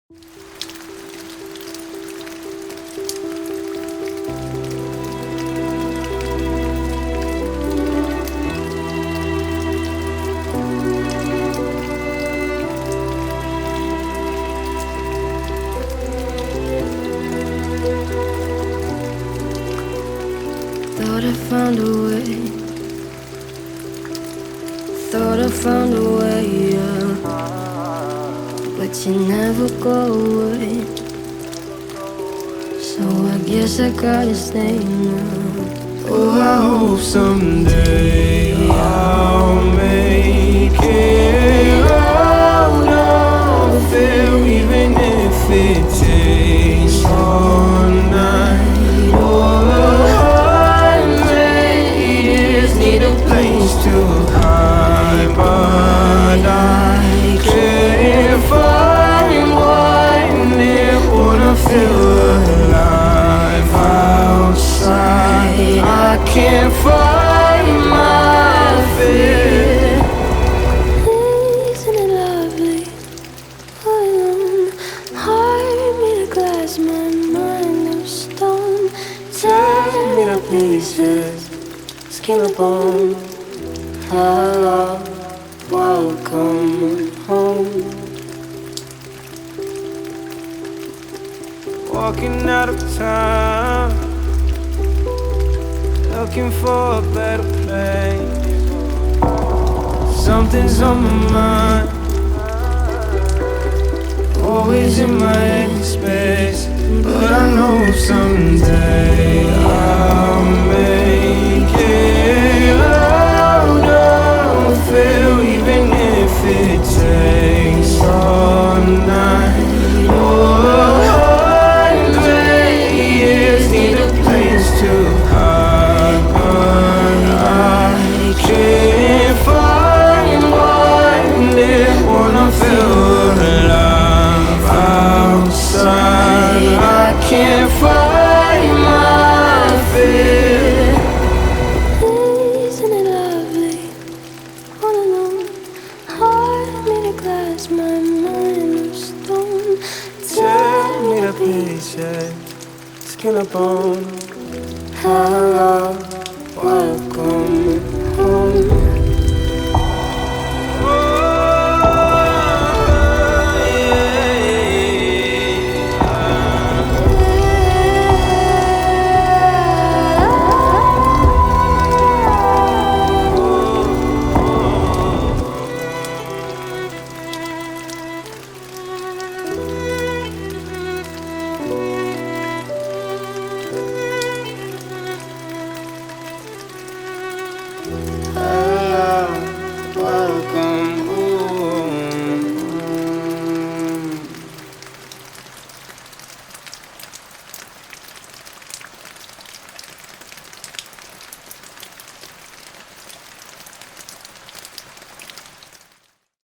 Thought I found a way. Thought I found a way out, but you never go away. So I guess I gotta stay now. Oh, I hope someday I'll make it out of there, even if it takes all night or 100 years. Need a place to hide, but I can't find one there. Wanna feel alive outside. I can't find my fear. Isn't it lovely? All alone, heart made of glass, my mind of stone. Tear me to pieces, skin and bone. Hello, welcome home. Walking out of town, looking for a better place. Something's on my mind, always in my headspace. But I know someday I'll make it out of here, even if it takes all night or 100 years. Need a place to hide, but I can't find one there. Wanna feel alive outside. I can't find my fear. Isn't it lovely? All alone, heart made of glass, my mind of stone. Tear me to pieces, skin and bone. Hello, welcome home.